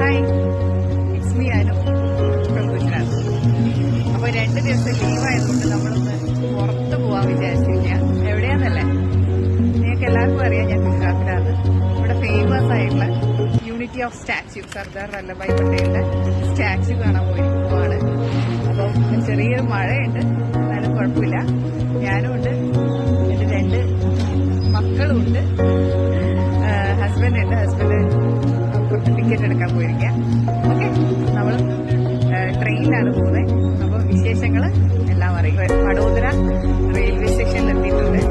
Hi, it's me Anu from Gujarat. അപ്പോൾ 2 ദിവസം ലീവായതുകൊണ്ട് നമ്മളൊന്ന് പുറത്ത് പോകാൻ വിചാരിച്ചിരിക്കുക. എവിടെയാന്നല്ലേ, നിങ്ങൾക്ക് എല്ലാവർക്കും അറിയാം ഞാൻ ഗുജറാത്തിലാണ്. ഇവിടെ ഫേമസ് ആയിട്ടുള്ള unity of statue, Sardar Vallabhbhai പട്ടേലിന്റെ സ്റ്റാച്യു കാണാൻ പോവാണ്. അപ്പം ചെറിയൊരു മഴയുണ്ട്, എന്നാലും കുഴപ്പമില്ല. ഞാനും ഉണ്ട്, എൻ്റെ 2 മക്കളും ഉണ്ട്, ഹസ്ബൻഡ് ഉണ്ട്. ഹസ്ബൻഡ് ടിക്കറ്റ് എടുക്കാൻ പോയിരിക്കുക. ഓക്കെ, നമ്മൾ ട്രെയിനിലാണ് പോകുന്നത്. അപ്പോൾ വിശേഷങ്ങൾ എല്ലാം അറിയുക. വഡോദര റെയിൽവേ സ്റ്റേഷനിൽ എത്തിയിട്ടുണ്ട്.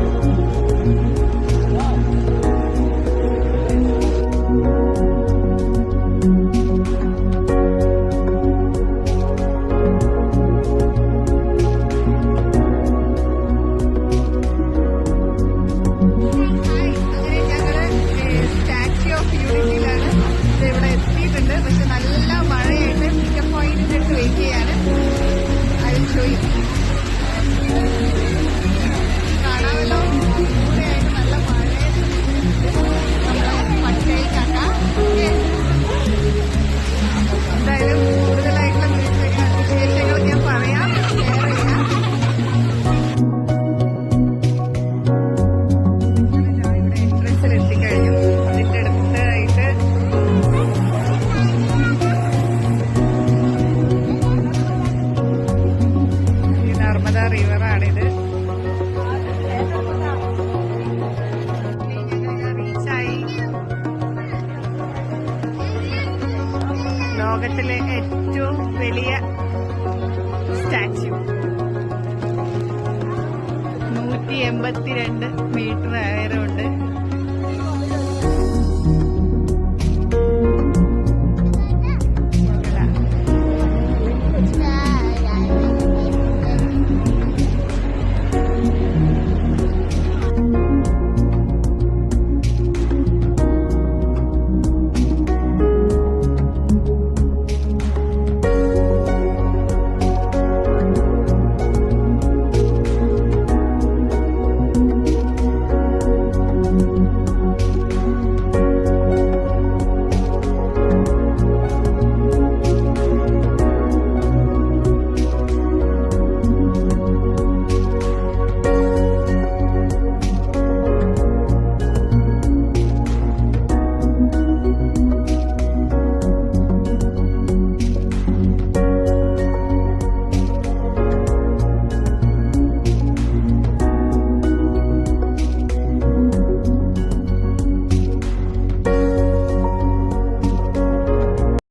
പക്ഷെ നല്ല മഴയായിട്ട് പിക്കപ്പ് പോയിന്റിന്റെ അടുത്ത് വെയിറ്റ് ചെയ്യാണ്. കാണാമല്ലോ, കൂടെയായിട്ട് നല്ല മഴയായിട്ട് നമ്മളെ പട്ടയിൽ കണ്ടാ. എന്തായാലും കൂടുതലായിട്ടുള്ള വിശേഷങ്ങൾ ഞാൻ പറയാം, ഷെയർ ചെയ്യാം. ഇവിടെ എൻട്രൻസിൽ എത്തിക്കഴിഞ്ഞു. അതിന്റെ അടുത്തായിട്ട് നർമ്മദ റിവറാണിത്. റീച്ചായി. ലോകത്തിലെ ഏറ്റവും വലിയ സ്റ്റാച്യു 182 മീറ്റർ ഉയരമുണ്ട്.